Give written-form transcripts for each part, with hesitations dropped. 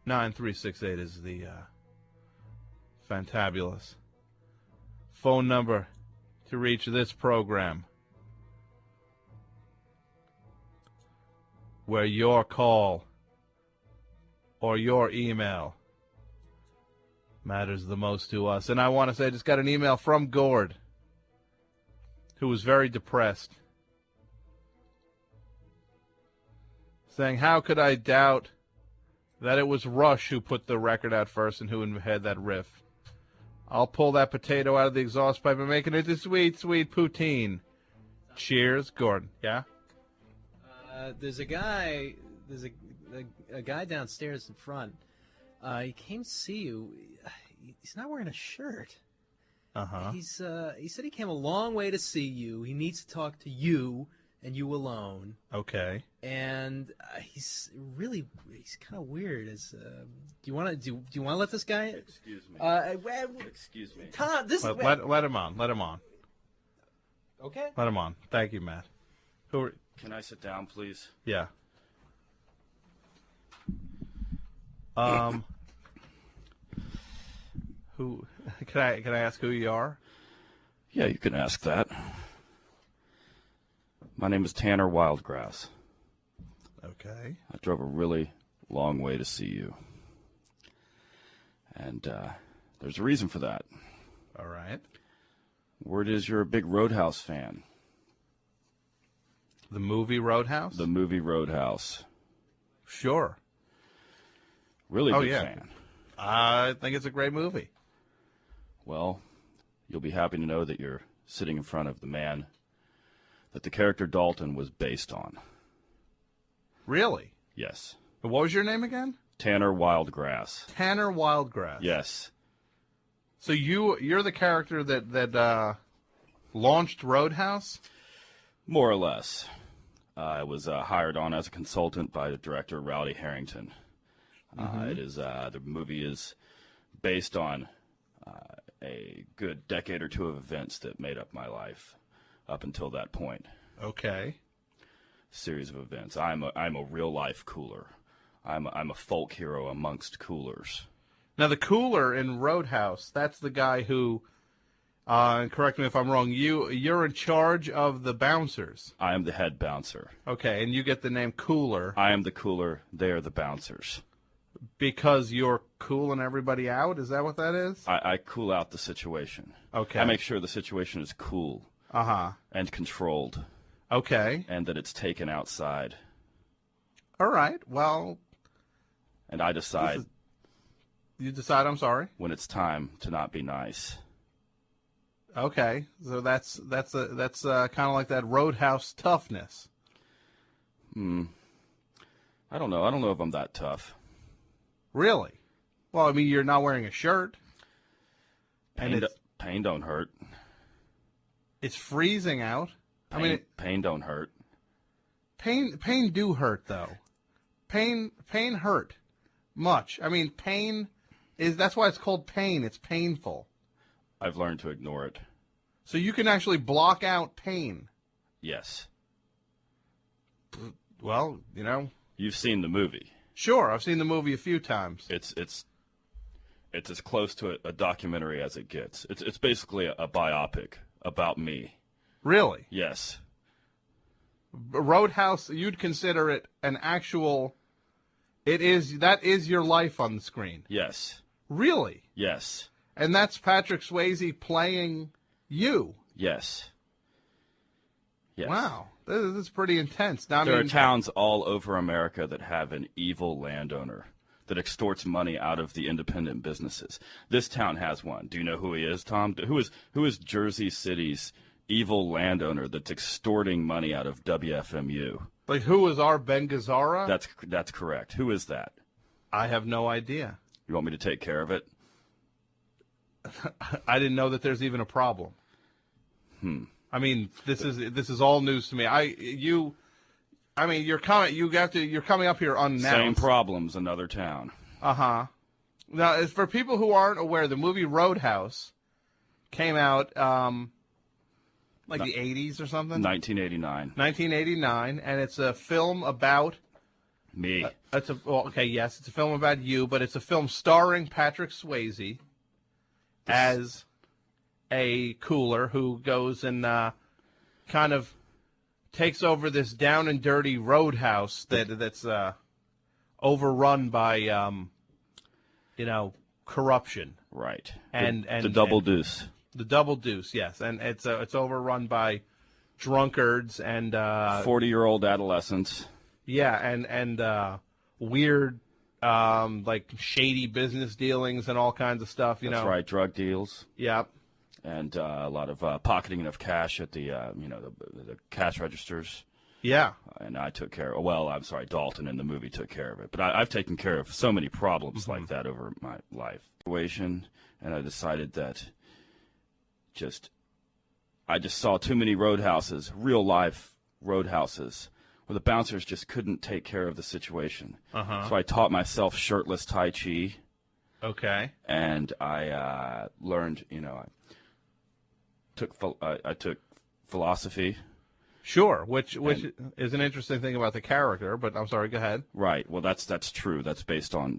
9368 is the fantabulous phone number to reach this program, where your call or your email matters the most to us. And I want to say I just got an email from Gord, who was very depressed, saying, how could I doubt that it was Rush who put the record out first and who had that riff? I'll pull that potato out of the exhaust pipe and make it into sweet, sweet poutine. Cheers, Gordon. Yeah? There's a guy downstairs in front. He came to see you. He's not wearing a shirt. Uh-huh. He said he came a long way to see you. He needs to talk to you and you alone. Okay. And he's kind of weird. Do you want to let this guy? Excuse me. Excuse me. Tom, let him on. Let him on. Okay. Let him on. Thank you, Matt. Can I sit down, please? Yeah. Who can I ask who you are? Yeah, you can ask that. My name is Tanner Wildgrass. Okay. I drove a really long way to see you. And there's a reason for that. All right. Word is you're a big Roadhouse fan. The movie Roadhouse? The movie Roadhouse. Sure. Really big fan. I think it's a great movie. Well, you'll be happy to know that you're sitting in front of the man that the character Dalton was based on. Really? Yes. What was your name again? Tanner Wildgrass. Tanner Wildgrass. Yes. So you're the character that launched Roadhouse? More or less. I was hired on as a consultant by the director Rowdy Harrington. The movie is based on a good decade or two of events that made up my life up until that point. Okay. Series of events. I'm a real life cooler. I'm a folk hero amongst coolers. Now the cooler in Roadhouse, that's the guy who, correct me if I'm wrong, you're in charge of the bouncers. I am the head bouncer. Okay, and you get the name Cooler. I am the cooler. They are the bouncers. Because you're cooling everybody out? Is that what that is? I cool out the situation. Okay. I make sure the situation is cool. Uh-huh. And controlled. Okay. And that it's taken outside. All right. Well. And I decide. You decide, I'm sorry? When it's time to not be nice. Okay. So that's kind of like that Roadhouse toughness. I don't know. I don't know if I'm that tough. Really? Well, I mean, you're not wearing a shirt. Pain don't hurt. It's freezing out. Pain don't hurt. Pain do hurt, though. Pain hurt much. I mean, that's why it's called pain. It's painful. I've learned to ignore it. So you can actually block out pain. Yes. Well, You've seen the movie. Sure, I've seen the movie a few times. It's as close to a documentary as it gets. It's basically a biopic about me. Really? Yes. Roadhouse, you'd consider it an actual. That is your life on the screen. Yes. Really? Yes. And that's Patrick Swayze playing you. Yes. Yes. Wow. This is pretty intense. Now, there are towns all over America that have an evil landowner that extorts money out of the independent businesses. This town has one. Do you know who he is, Tom? Who is Jersey City's evil landowner that's extorting money out of WFMU? Like, who is our Ben Gazzara? That's correct. Who is that? I have no idea. You want me to take care of it? I didn't know that there's even a problem. I mean, this is all news to me. You're coming up here unannounced. Same problems, another town. Uh-huh. Now, as for people who aren't aware, the movie Roadhouse came out the 80s or something? 1989. 1989, and it's a film about Me. Yes, it's a film about you, but it's a film starring Patrick Swayze as a cooler who goes and kind of takes over this down and dirty roadhouse that's overrun by corruption. Right. And the Double Deuce. The Double Deuce, yes, and it's overrun by drunkards and 40-year-old adolescents. Yeah, and weird, like shady business dealings and all kinds of stuff. That's right, drug deals. Yeah, and a lot of pocketing of cash at the the cash registers. Yeah, and I took care of. Well, I'm sorry, Dalton in the movie took care of it, but I've taken care of so many problems like that over my life situation, and I decided that I just saw too many roadhouses, real life roadhouses, where the bouncers just couldn't take care of the situation. So I taught myself shirtless Tai Chi. Okay. And I learned, I took philosophy. Which is an interesting thing about the character. But I'm sorry, go ahead. Right. Well, that's true. That's based on me.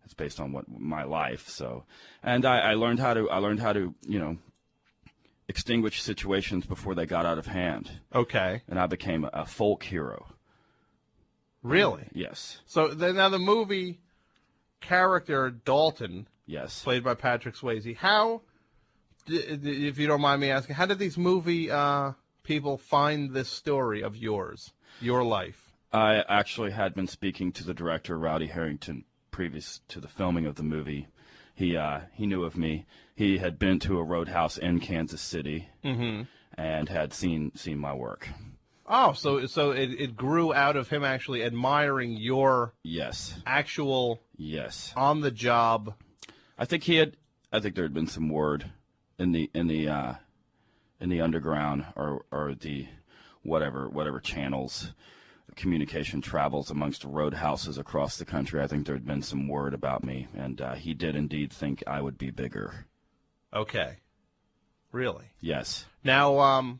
That's based on my life. So, and I learned how to extinguish situations before they got out of hand. Okay. And I became a folk hero. Really? Yes. So now the movie character Dalton, yes, played by Patrick Swayze. How, if you don't mind me asking, how did these movie people find this story of your life? I actually had been speaking to the director, Rowdy Harrington, previous to the filming of the movie. He knew of me. He had been to a roadhouse in Kansas City and had seen my work. Oh, so it grew out of him actually admiring your actual on the job. I think there had been some word in the underground or the whatever channels communication travels amongst roadhouses across the country. I think there had been some word about me, and he did indeed think I would be bigger. Okay. Really? Yes. Now,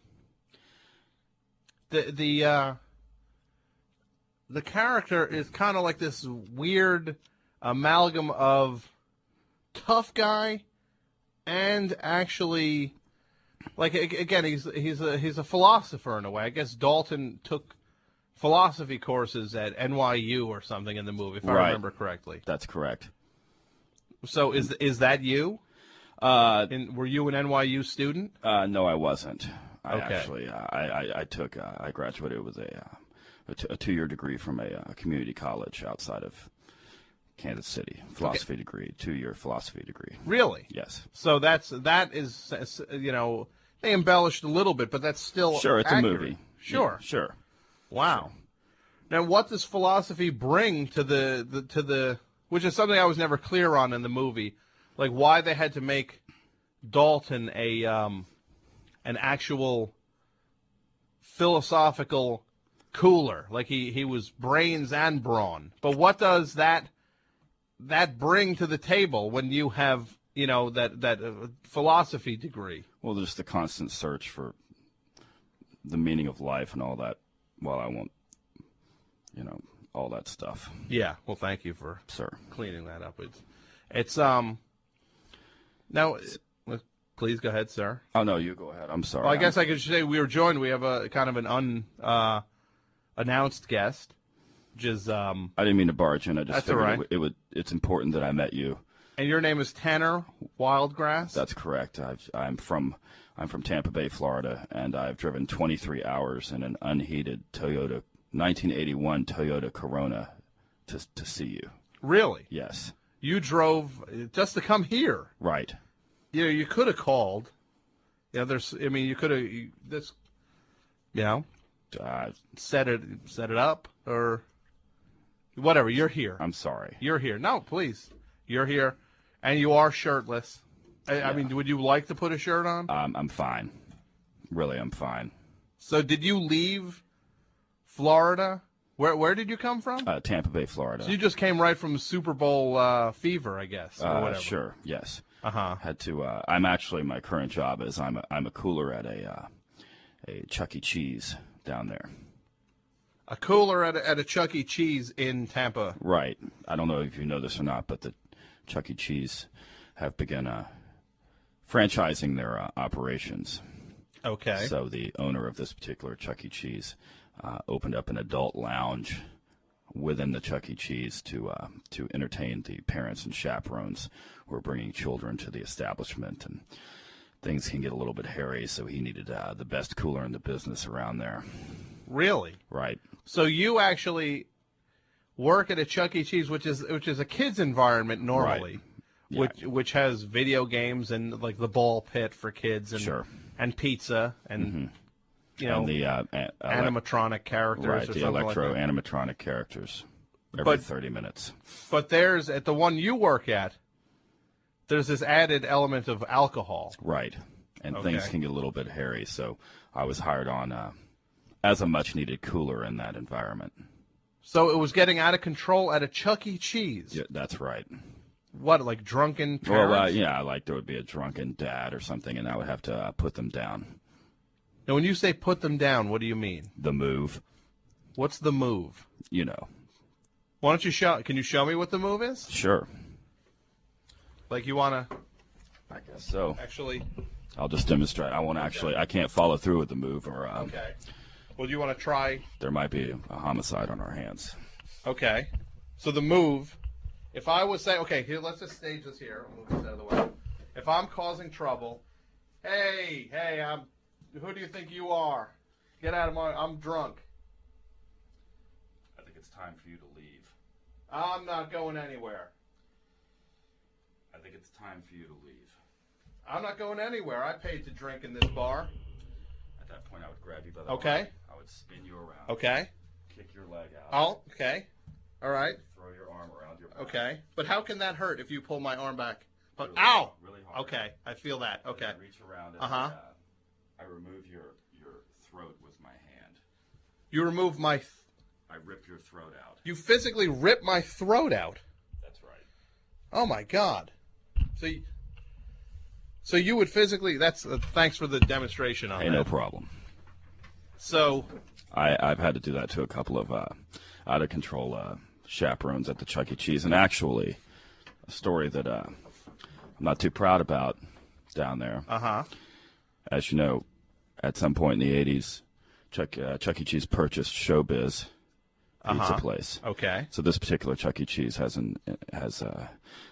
the character is kind of like this weird amalgam of tough guy and actually, like, again, he's a philosopher in a way. I guess Dalton took philosophy courses at NYU or something in the movie, if I remember correctly. That's correct. So is that you? Were you an NYU student? No, I wasn't. Okay. I graduated with a 2-year degree from a community college outside of Kansas City. Philosophy degree, 2-year philosophy degree. Really? Yes. So that is they embellished a little bit, but that's still sure. It's accurate. A movie. Sure. Yeah, sure. Wow. Sure. Now, what does philosophy bring to the which is something I was never clear on in the movie, like why they had to make Dalton an actual philosophical cooler, like he was brains and brawn. But what does that bring to the table when you have that philosophy degree? Well, there's the constant search for the meaning of life and all that. Well, I won't, all that stuff. Yeah. Well, thank you for cleaning that up. It's now. Please go ahead, sir. Oh no, you go ahead. I'm sorry. Well, I guess I could say we were joined. We have a kind of an unannounced guest, which is. I didn't mean to barge in. I just that's all right. It's important that I met you. And your name is Tanner Wildgrass? That's correct. I'm from Tampa Bay, Florida, and I've driven 23 hours in an unheated 1981 Toyota Corona to see you. Really? Yes. You drove just to come here. Right. You could have called. You could have set it up or whatever. You're here. I'm sorry. You're here. No, please. You're here, and you are shirtless. I mean, would you like to put a shirt on? I'm fine. Really, I'm fine. So, did you leave Florida? Where did you come from? Tampa Bay, Florida. So you just came right from Super Bowl fever, I guess, or whatever. Sure. Yes. Had to. I'm actually, my current job is I'm a cooler at a Chuck E. Cheese down there. A cooler at a Chuck E. Cheese in Tampa. Right. I don't know if you know this or not, but the Chuck E. Cheese have begun franchising their operations. Okay. So the owner of this particular Chuck E. Cheese opened up an adult lounge within the Chuck E. Cheese to entertain the parents and chaperones who are bringing children to the establishment, and things can get a little bit hairy. So he needed the best cooler in the business around there. Really? Right. So you actually work at a Chuck E. Cheese, which is a kid's environment normally, right. Yeah. which has video games and like the ball pit for kids and Sure. and pizza and And the animatronic characters right, or the something electro like that. animatronic characters every But- 30 minutes. But there's at the one you work at, there's this added element of alcohol. Right. And Okay. things can get a little bit hairy, so I was hired on as a much-needed cooler in that environment. So it was getting out of control at a Chuck E. Cheese. Yeah, that's right. What, like drunken Well, parents? yeah, like there would be a drunken dad or something, and I would have to put them down. Now, when you say put them down, what do you mean? The move, What's the move? you know. Why don't you show? Can you show me what the move is? Sure. Like you want to I guess so. actually? I'll just demonstrate. I can't follow through with the move, or Okay. Well, do you want to try? there might be a homicide on our hands. Okay. So the move, if I was saying, okay, here, let's just stage this here. I'll move this out of the way. If I'm causing trouble, hey, who do you think you are? Get out of I'm drunk. I think it's time for you to leave. I'm not going anywhere. I think it's time for you to leave. I'm not going anywhere. I paid to drink in this bar. At that point, I would grab you by the Okay. arm. I would spin you around. Okay. Kick your leg out. Oh, okay. All right. Throw your arm around your back. Okay. But how can that hurt if you pull my arm back? But, Really, ow! really hard. Okay. I feel that. And Okay. then reach around and Uh-huh. I remove your throat with my hand. You remove my... I rip your throat out. You physically rip my throat out. That's right. Oh my God! So you would physically? That's thanks for the demonstration on Hey, that. no problem. So I've had to do that to a couple of out of control chaperones at the Chuck E. Cheese, and actually, a story that I'm not too proud about down there. As you know, at some point in the '80s, Chuck E. Cheese purchased Showbiz Pizza Place. okay, So this particular Chuck E. Cheese has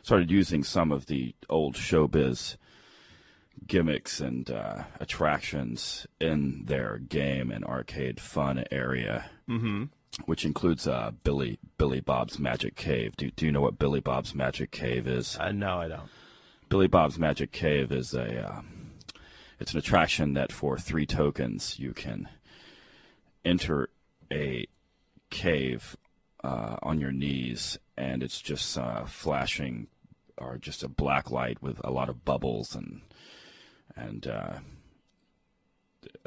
started using some of the old Showbiz gimmicks and attractions in their game and arcade fun area, which includes Billy Bob's Magic Cave. Do you know what Billy Bob's Magic Cave is? no, I don't. Billy Bob's Magic Cave is it's an attraction that for 3 tokens you can enter a cave on your knees, and it's just flashing, or just a black light with a lot of bubbles, and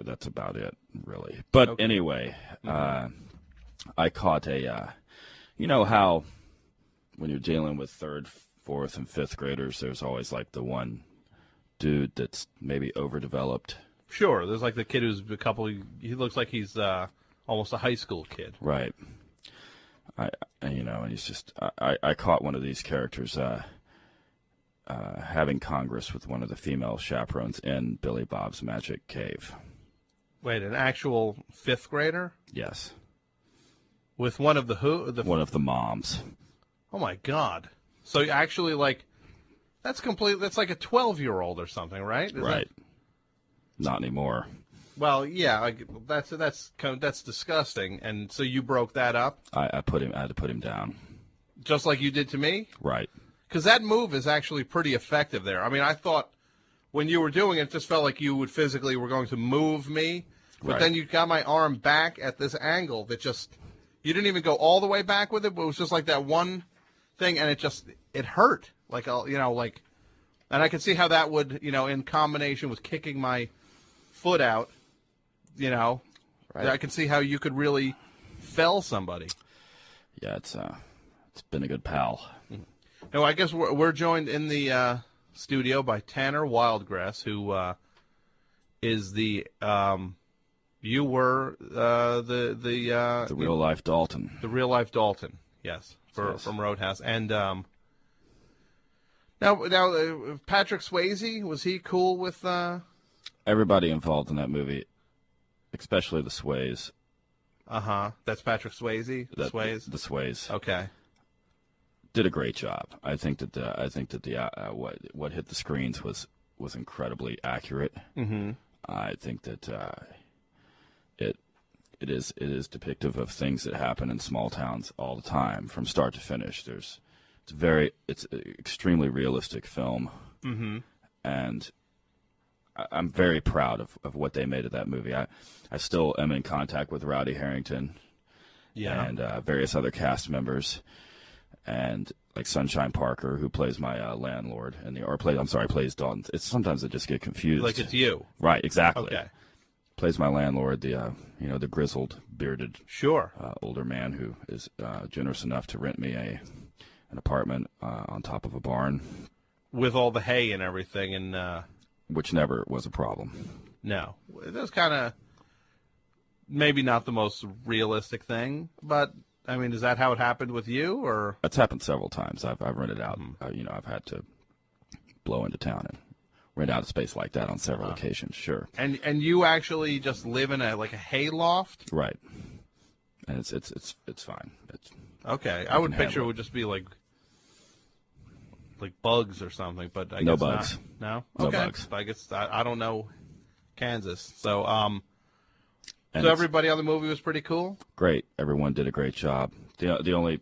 that's about it, really. But anyway, I caught you know how when you're dealing with 3rd, 4th, and 5th graders, there's always like the one dude that's maybe overdeveloped. Sure, there's like the kid who's he looks like he's almost a high school kid. Right. And he's just. I caught one of these characters having Congress with one of the female chaperones in Billy Bob's Magic Cave. Wait, an actual 5th grader Yes. with one of the One of the moms. Oh my God! So you actually that's like a 12-year-old or something, right? Is Right. that- Not anymore. well, yeah, that's disgusting. And so you broke that up, I had to put him down. just like you did to me. Right. Because that move is actually pretty effective there. I mean, I thought when you were doing it, it just felt like you would physically were going to move me. But Right. then you got my arm back at this angle that just, you didn't even go all the way back with it, but it was just like that one thing, and it hurt. And I could see how that would, in combination with kicking my foot out, Right. I could see how you could really fell somebody. Yeah, it's been a good pal. No, I guess we're joined in the studio by Tanner Wildgrass, who is the You were the real life Dalton. The real life Dalton, yes, from Roadhouse. And now Patrick Swayze, was he cool with? Everybody involved in that movie, especially the Sways. That's Patrick Swayze. The Sways. The Sways. Okay. Did a great job. I think that what hit the screens was incredibly accurate. Mm-hmm. I think that it is depictive of things that happen in small towns all the time, from start to finish. It's an extremely realistic film, mm-hmm. and I'm very proud of what they made of that movie. I still am in contact with Rowdy Harrington, and various other cast members, and like Sunshine Parker, who plays my landlord, plays Dalton. Sometimes I just get confused. Like it's you, right? Exactly. Okay. Plays my landlord, the grizzled, bearded, older man who is generous enough to rent me an apartment on top of a barn with all the hay and everything, and which never was a problem. No, it was kind of maybe not the most realistic thing, but I mean, is that how it happened with you, or? It's happened several times. I've rented out. Mm-hmm. I've had to blow into town and rent out a space like that on several occasions. Sure. And you actually just live in a hay loft, right? And it's fine. Okay. I would picture it would just be like bugs or something, but I no guess bugs. Not. No? Okay. No bugs. I guess I don't know Kansas, so And so everybody on the movie was pretty cool. Great. Everyone did a great job. The only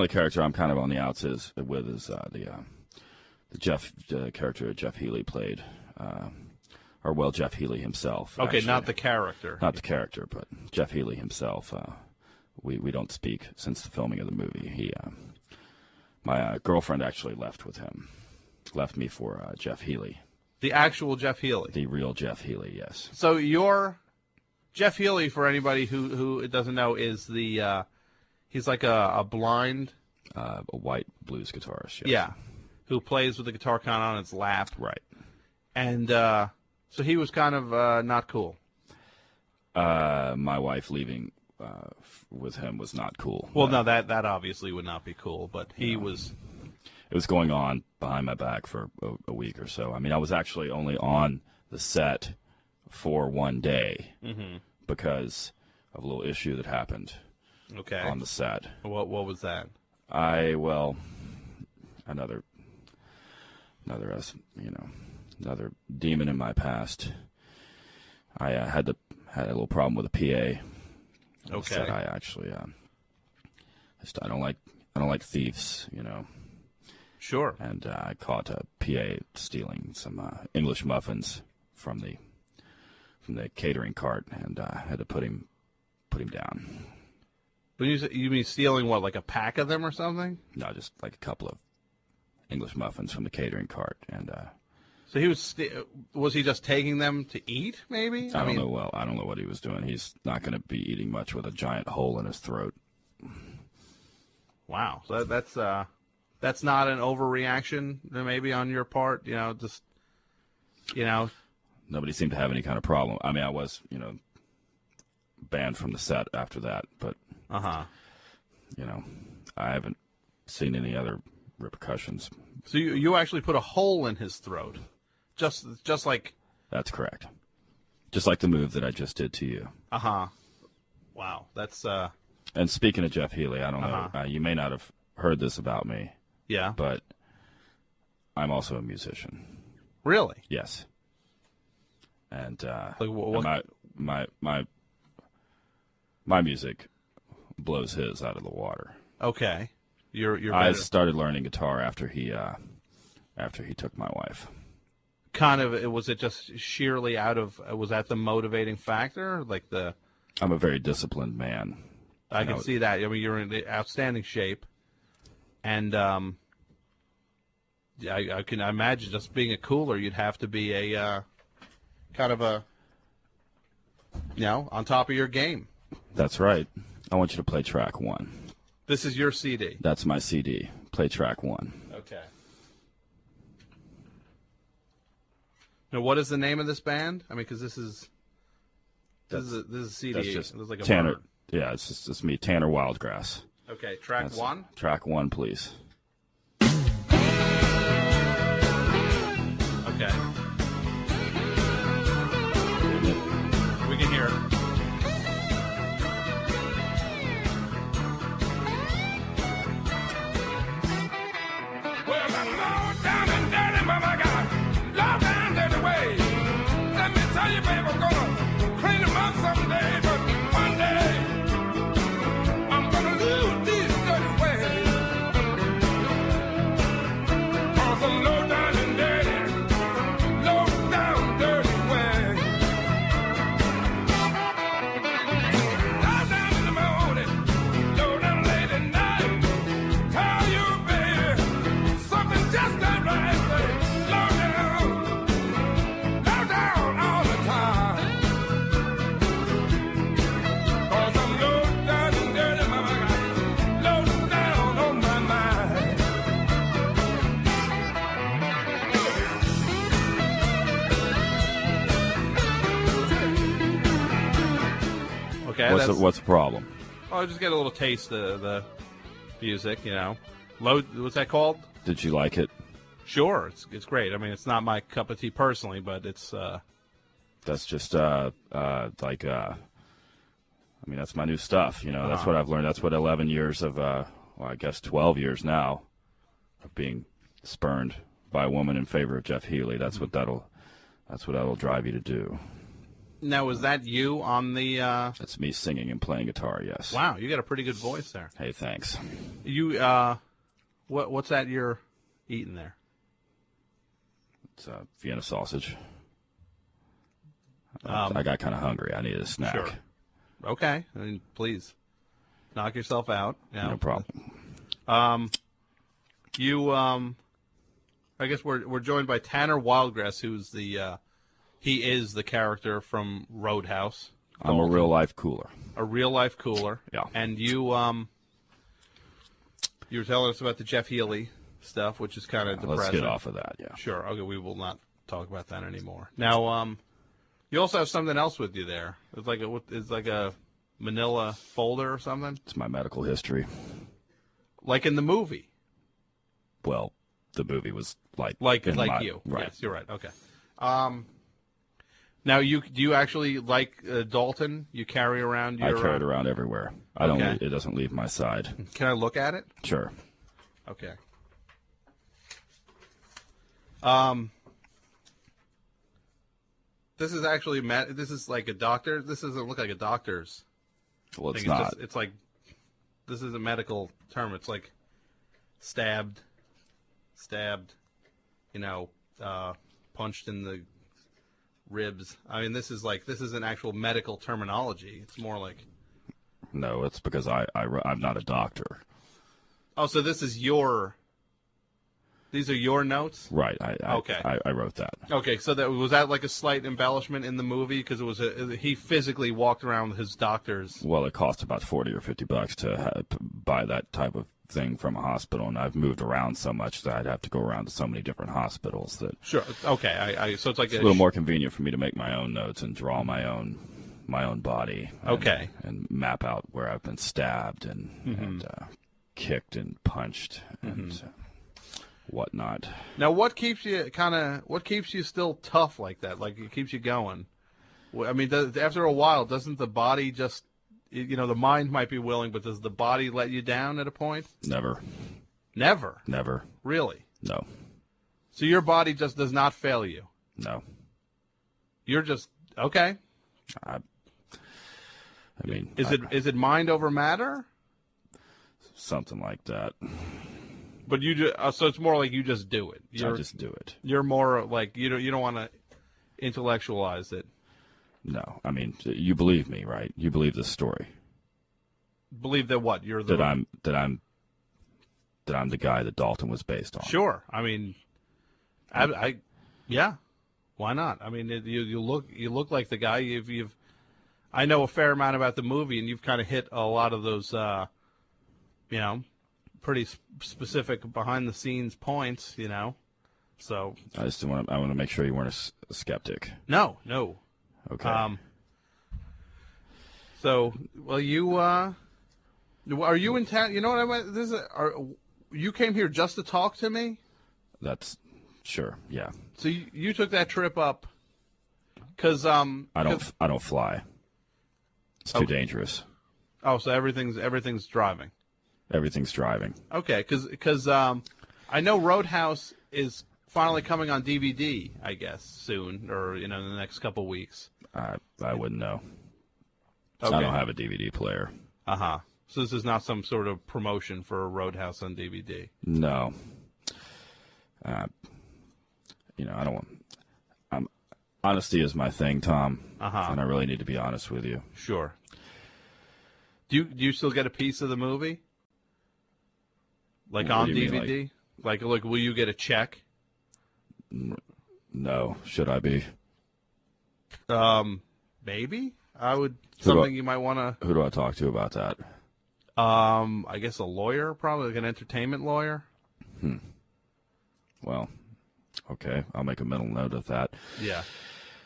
character I'm kind of on the outs with is the character Jeff Healey played, Jeff Healey himself. Okay, actually. not the character. Not the character, but Jeff Healey himself. We don't speak since the filming of the movie. My girlfriend actually left me for Jeff Healey. The actual Jeff Healey. The real Jeff Healey, yes. So Jeff Healey, for anybody who doesn't know, is he's like a blind, a white blues guitarist. Yes. Yeah, who plays with the guitar kind of on its lap. Right. And so he was kind of not cool. My wife leaving with him was not cool. Well, no, that obviously would not be cool, but he was. It was going on behind my back for a week or so. I mean, I was actually only on the set for one day because of a little issue that happened on the set. What was that? Another demon in my past. I had a little problem with a PA. Okay. Said I actually I don't like thieves, Sure. And I caught a PA stealing some English muffins from the catering cart, and I had to put him down. But you mean stealing what, like a pack of them or something? No, just like a couple of English muffins from the catering cart, and so he was he just taking them to eat? Maybe I don't know. Well, I don't know what he was doing. He's not going to be eating much with a giant hole in his throat. Wow, so that's not an overreaction, maybe on your part. Nobody seemed to have any kind of problem. I mean, I was, banned from the set after that, but I haven't seen any other repercussions. So you actually put a hole in his throat, just like. That's correct. Just like the move that I just did to you. Wow, that's. And speaking of Jeff Healey, I don't know. You may not have heard this about me. Yeah. But I'm also a musician. Really? Yes. And my music blows his out of the water. Okay. You're I better. started learning guitar after he took my wife. Kind of, was it just sheerly was that the motivating factor? I'm a very disciplined man. I can see that. I mean, you're in outstanding shape. And I can imagine just being a cooler, you'd have to be a kind of on top of your game. That's right. I want you to play track 1. This is your CD. That's my CD. Play track 1. Okay. Now, what is the name of this band? I mean, because this is This is a CD. That's just It looks like a Tanner. bird. Yeah, it's me, Tanner Wildgrass. Okay, track That's 1. Track 1, please. Okay. We can hear it. Well, I'm low down and dirty, mama got low down dirty way. Let me tell you, babe, I'm gonna clean them up someday, but one day I'm gonna lose these dirty ways. 'Cause I'm low down and dirty, low down dirty way. Low down in the morning, low down late at night. Tell you, baby, something just ain't right. Say, low down all the time. 'Cause I'm low down and dirty, mama, low down on my mind. Okay, What's the problem? Oh, just get a little taste of the music, you know. What's that called? Did you like it? Sure, it's great. I mean, it's not my cup of tea personally, but it's That's just like I mean, that's my new stuff. You know, that's what I've learned. That's what 11 years of well, I guess 12 years now of being spurned by a woman in favor of Jeff Healey. That's what that'll drive you to do. Now, is that you on the? That's me singing and playing guitar. Yes. Wow, you got a pretty good voice there. Hey, thanks. You what's that you're eating there? It's Vienna sausage. I got kind of hungry. I needed a snack. Sure. Okay, I mean, please knock yourself out. You know. No problem. I guess we're joined by Tanner Wildgrass, who's he is the character from Roadhouse. I'm a real life cooler. A real life cooler. Yeah. And you were telling us about the Jeff Healey stuff, which is kind of depressing. Let's get off of that. Yeah. Sure. Okay, we will not talk about that anymore. Now, you also have something else with you there. It's like a manila folder or something? It's my medical history. Like in the movie. Well, the movie was like you. Right. Yes, you're right. Okay. Now, do you actually like Dalton? You carry around your... I carry it around everywhere. Okay. It doesn't leave my side. Can I look at it? Sure. Okay. This is actually this is like a doctor. This doesn't look like a doctor's. Well, it's thing. not. It's like this is a medical term. It's like stabbed, you know, punched in the ribs. I mean, this is an actual medical terminology. It's more like. No, it's because I'm not a doctor. Oh, so this is these are your notes? Right. Okay. I wrote that. Okay, so was that like a slight embellishment in the movie because it was he physically walked around with his doctor's. Well, it cost about $40 or $50 to buy that type of thing from a hospital, and I've moved around so much that I'd have to go around to so many different hospitals that. Sure. Okay. So it's like a little more convenient for me to make my own notes and draw my own body. Okay. And map out where I've been stabbed and kicked and punched and whatnot. Now, what keeps you still tough like that? Like it keeps you going. I mean, after a while, doesn't the body just, you know, the mind might be willing, but does the body let you down at a point? Never. Never? Never. Really? No. So your body just does not fail you? No. You're just, okay. I mean, is it mind over matter? Something like that. But so it's more like you just do it. I just do it. You're more like you don't want to intellectualize it. No, I mean, you believe me, right? You believe this story. Believe that what? You're that I'm the guy that Dalton was based on. Sure. I mean, yeah. Why not? I mean, you look like the guy. I know a fair amount about the movie, and you've kind of hit a lot of those, you know, pretty specific behind the scenes points, you know. So I want to make sure you weren't a skeptic. No. Okay. So, well, you are you in town? You know what I meant? You came here just to talk to me? That's sure, yeah. So you took that trip up because I don't fly. It's too dangerous. Oh, so everything's driving. Everything's driving. Okay, because I know Roadhouse is finally coming on DVD, I guess, soon, or in the next couple weeks. I wouldn't know. Okay. I don't have a DVD player. Uh-huh. So this is not some sort of promotion for Roadhouse on DVD. No. I don't want. Honesty is my thing, Tom. Uh-huh. And I really need to be honest with you. Sure. Do you still get a piece of the movie? Like What on do you mean, DVD? Like, will you get a check? No. Should I be? Maybe. I would. Something you might want to. Who do I talk to about that? I guess a lawyer, probably like an entertainment lawyer. Well, okay. I'll make a mental note of that. Yeah.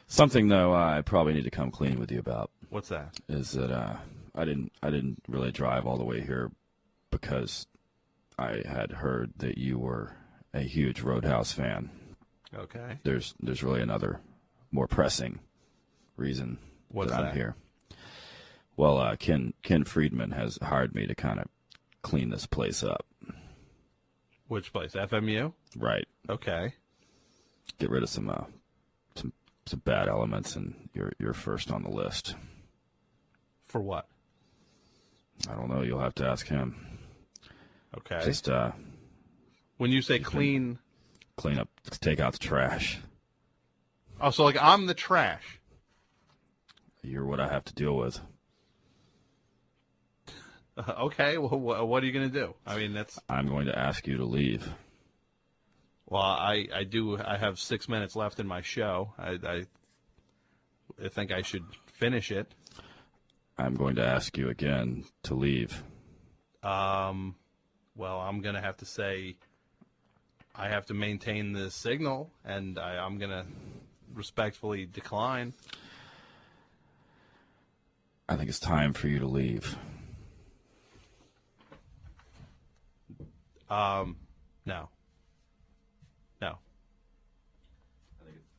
Something though, I probably need to come clean with you about. What's that? Is that I didn't really drive all the way here because I had heard that you were a huge Roadhouse fan. Okay. There's really another more pressing reason What's that I'm here. Well, Ken Friedman has hired me to kind of clean this place up. Which place? FMU? Right. Okay. Get rid of some bad elements, and you're first on the list. For what? I don't know. You'll have to ask him. Okay. Just when you say clean up, take out the trash. Oh, so like I'm the trash. You're what I have to deal with. Okay. Well, what are you going to do? I mean, I'm going to ask you to leave. Well, I have 6 minutes left in my show. I think I should finish it. I'm going to ask you again to leave. Well, I'm going to have to say I have to maintain the signal, and I'm going to respectfully decline. I think it's time for you to leave. No.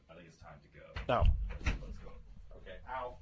I think it's time to go. No. Let's go. Okay. Ow.